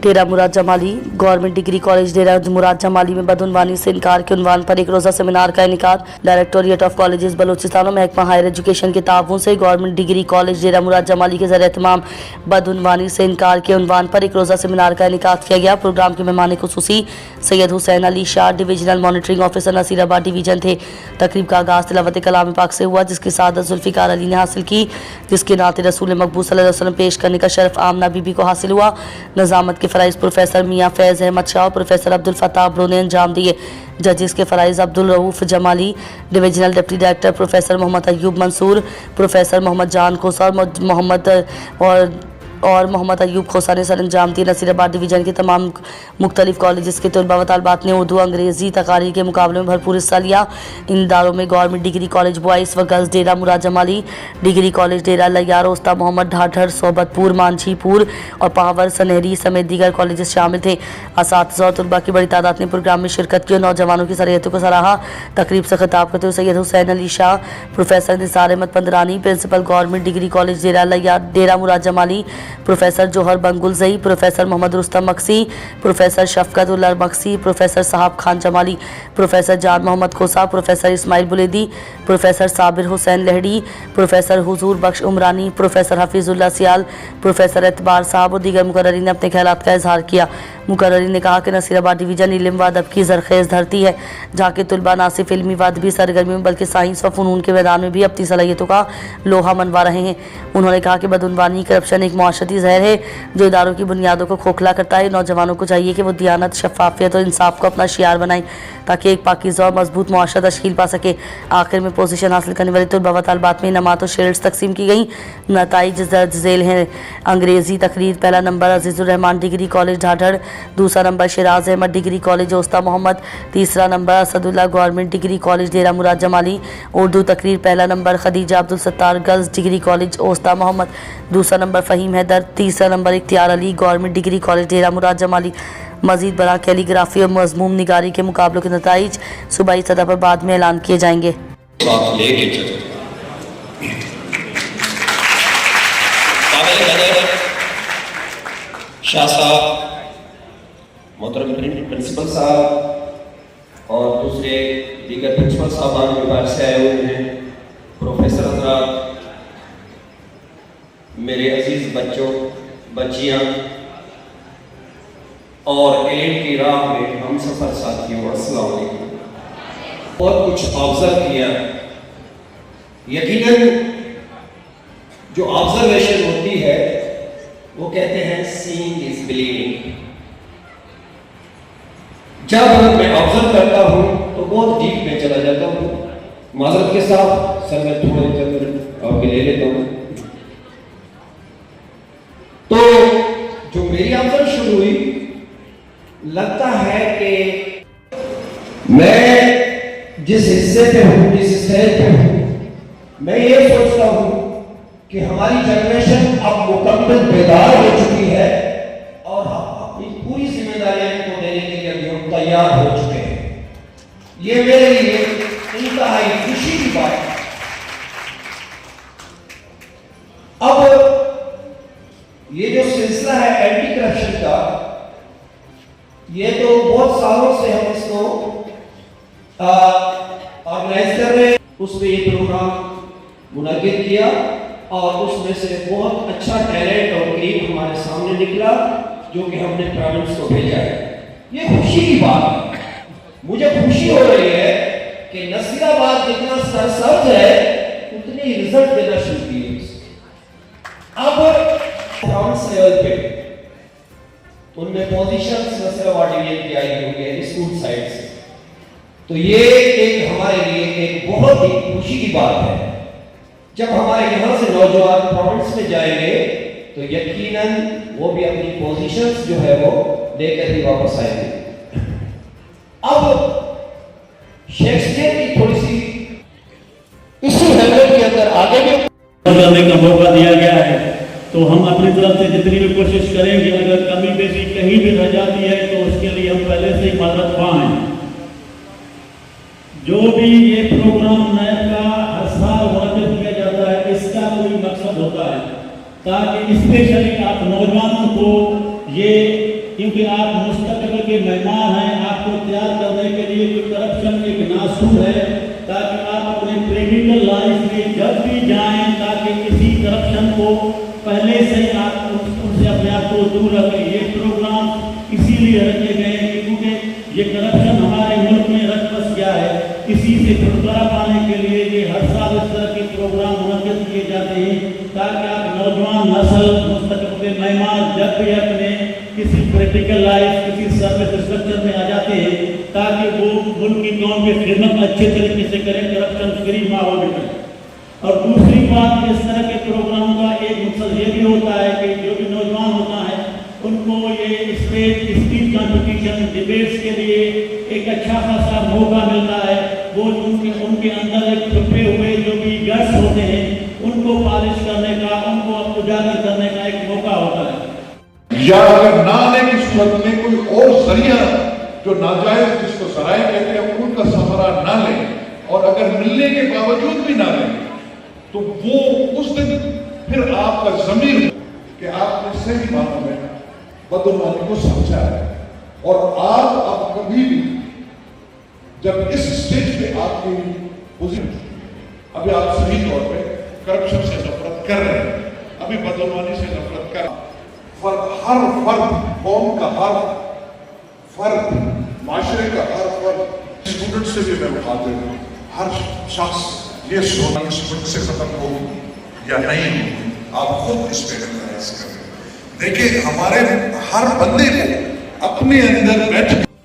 डेरा Murad Jamali government degree college Dera Murad Jamali में बदउनवानी से इनकार के उन्वान पर एक रोज़ा सेमिनार का इनेकाद। डायरेक्टोरेट ऑफ कॉलेजेस बलूचिस्तान और महकमा हायर एजुकेशन के ताउन से government degree college Dera Murad Jamali के ज़रिए एहतमाम बदउनवानी से इनकार के उन्वान पर एक रोज़ा सेमिनार का इनेकाद किया गया। प्रोग्राम के मेहमान खुसूसी Syed Hussain Ali Shah divisional monitoring officer Nasirabad division थे। तकरीब का आगाज़ तिलावत कलाम पाक से हुआ, जिसकी सादत जुल्फ़िकार अली ने हासिल की, जिसके नाते रसूल मकबूल सल्लल्लाहु अलैहि वसल्लम पेश करने का शर्फ आमना बीबी को हासिल हुआ। नज़ामत के फ़राइज़ प्रोफेसर मियाँ फैज़ अहमद शाह और प्रोफेसर अब्दुल फताह अब्रो ने अंजाम दिए। जजेस के फ़राइज़ Abdul Rauf Jamali, divisional deputy director professor Mohammad Ayub Mansoor, professor Mohammad Jan Khosa और मोहम्मद अयूब खोसा ने सर अंजाम दिए। नसीराबाद डिवीज़न के तमाम मुख्तलिफ कॉलेजेस के तलबा व तालिबात ने उर्दू अंग्रेज़ी तकारीर के मुकाबले में भरपूर हिस्सा लिया। इन इदारों में गवर्नमेंट डिग्री कॉलेज बॉयज़ व गर्ल्स डेरा मुराद जमाली, डिग्री कॉलेज डेरा लैयार उस्ताद मोहम्मद ढाढर सोबतपुर मांझीपुर और पावर सनहरी समेत दीगर कॉलेजेस शामिल थे। असातिज़ा और तलबा की बड़ी तादाद ने प्रोग्राम में शिरकत की और नौजवानों की सलाहियतों को सराहा। तकरीब से खिताब करते हुए Syed Hussain Ali Shah, professor Nisar Ahmed Pandrani, principal government degree college Dera Laiyar Dera Murad Jamali, professor Johar Bangulzai, professor Mohammad Rustam Maksi, professor Shafqat Ullah Maksi, professor Sahib Khan Jamali, professor Jan Mohammad Khosa, professor Ismail Buledi, professor Sabir Hussain Lehri, professor Huzoor Bakhsh Umrani, professor Hafeezullah Sial, professor Etbar Sahib और दीगर मुकर्ररीन ने अपने ख्यालात का इजहार किया। मुकर्ररीन ने कहा कि नसीराबाद डिवीज़न इल्म व अदब की ज़रख़ेज़ धरती है, जहाँ के तलबा न सिर्फ इल्मी व अदबी सरगर्मी में बल्कि साइंस व फ़नून के मैदान में भी अपनी सलाहियतों का लोहा मनवा रहे हैं। उन्होंने कहा कि बदउनवानी करप्शन एक मुआशरती जहर है जो इदारों की बुनियादों को खोखला करता है। नौजवानों को चाहिए कि वो दियानत, शफाफियत और इंसाफ को अपना शियार बनाएं ताकि एक पाकीज़ा और मजबूत मुआशरा तश्कील पा सके। आखिर में पोजीशन हासिल करने वाले तलबा व तालिबात में इनामात और शील्ड्स तकसीम की गई। नताइज दर्ज झेल हैं। अंग्रेज़ी तकरीर पहला number Azizur Rehman degree college Dhadar, दूसरा number Shiraz Ahmed degree college Usta Mohammad, तीसरा number Asadullah government degree college Dera Murad Jamali. Urdu तकरीर पहला number Khadija Abdul Sattar girls degree college Usta Mohammad, दूसरा नंबर फ़हीम हैदर, तीसरा number Ikhtiar Ali government degree college Dera Murad Jamali. मज़ीद बड़ा कैलीग्राफी और मज़मूम निगारी के मुकाबलों के नताइज सूबाई सतह पर बाद में ऐलान किए जाएंगे। शाह साहब, मोहतरम प्रिंसिपल साहब और दूसरे दीगर प्रिंसिपल साहबान के बाहर से आए हुए हैं, प्रोफेसर हज़रात, मेरे अजीज बच्चों बच्चियां और इल्म की राह में हम सफ़र साथियों, अस्सलाम वालेकुम। बहुत कुछ ऑब्जर्व किया। यकीनन जो ऑब्जर्वेशन होती है वो कहते हैं सीइंग इज बिलीविंग। जब मैं ऑब्जर्व करता हूँ तो बहुत डीप में चला जाता हूँ। माजरत के साथ सर मैं थोड़े चंद आपके ले लेता हूँ। तो जो मेरी ऑब्जर्वेशन हुई, लगता है कि मैं जिस हिस्से पे हूँ, जिस स्टेज पे हूँ, मैं ये सोचता हूँ कि हमारी जनरेशन अब मुकम्मल बेदार हो चुकी है और हम अपनी पूरी जिम्मेदारियां को देने के लिए अभी हम तैयार हो चुके हैं। ये मेरे लिए इंतहाई खुशी की बात है। अब ये जो सिलसिला है एंटी करप्शन का, ये तो बहुत सालों से हम इसको ऑर्गेनाइज कर रहे हैं। उसमें ये प्रोग्राम मुनक्किद किया और उसमें से बहुत अच्छा टैलेंट और क्रीम हमारे सामने निकला जो कि हमने प्रोविंस को भेजा है। ये खुशी की बात है। मुझे खुशी हो रही है कि नसीराबाद जितना सरसब्ज है उतने ही रिजल्ट देना शुरू किए। अब प्रोविंस लेवल पे उनमें पोजीशंस नसीराबाद डिवीजन की आई हुई है स्कूल साइड से, तो ये एक हमारे लिए एक बहुत ही खुशी की बात है। जब हमारे यहाँ से नौजवान प्रोविंस में जाएंगे तो यकीनन वो भी अपनी पोजीशंस जो है वो लेकर ही वापस आएंगे। अब शेक्सपियर की थोड़ी सी इसी हलवे के अंदर आगे भी करने का मौका दिया गया है, तो हम अपनी तरफ से जितनी भी कोशिश करेंगे। अगर कमी बेशी कहीं भी रह जाती है तो उसके लिए हम पहले से ही मदद पाएं। जो भी ये प्रोग्राम नया का हर साल मुनक्किद किया जाता है, इसका कोई मकसद होता है ताकि स्पेशली आप नौजवानों को ये क्योंकि आप मुस्तकबिल के मेहमान हैं, आपको तैयार करने के लिए कोई करप्शन एक नासूर है, ताकि आप अपने क्रिमिनल लाइफ में जब भी जाएं, ताकि किसी करप्शन को पहले से आप उनसे अपने आप को दूर रखें। ये प्रोग्राम इसीलिए रखे गए हैं क्योंकि ये करप्शन हमारे मुल्क में रच बस गया है। इसी से छुटकारा पाने के लिए ये हर साल इस तरह के प्रोग्राम मुनक्किद किए जाते हैं, ताकि आप नौजवान नस्ल मुस्तकबिल के मेहमान जब भी अपने किसी पॉलिटिकल लाइफ, किसी सर्विस स्ट्रक्चर में आ जाते हैं, ताकि वो मुल्क की कौम की खिदमत अच्छे तरीके से करें, करप्शन फ्री माहौल में करें। और दूसरी बात, इस तरह के प्रोग्राम का एक मकसद ये भी होता है कि जो भी नौजवान होता है उनको ये स्टेज स्पीच कॉम्पिटिशन डिबेट्स के लिए एक अच्छा खासा मौका मिलता है। वो उनके अंदर एक छुपे हुए जो भी गट्स होते हैं उनको पॉलिश करने का, उनको उजागर करने का एक मौका होता है। या अगर ना आने की सूरत में कोई और जरिया जो नाजायज, जिसको सराय कहते हैं, उनका सहारा ना लें, और अगर मिलने के बावजूद भी ना लें, तो वो उस दिन फिर आपका ज़मीर कि आपने सही मानों में बदुमानी को समझा है। और आप अब कभी भी जब इस स्टेज पे आपकी पोजीशन, अभी आप सही तौर पे करप्शन से नफरत कर रहे हैं, अभी बदुमानी से नफरत कर, हर फर्द, कौम का हर फर्द, माशरे का हर फर्द, स्टूडेंट से भी मैं उठाते हूँ, हर शख्स ये सोना इस मुल्क से खत्म हो या नहीं, आप खुद इस पे प्रयास करें। देखिए, हमारे हर बंदे को अपने अंदर बैठ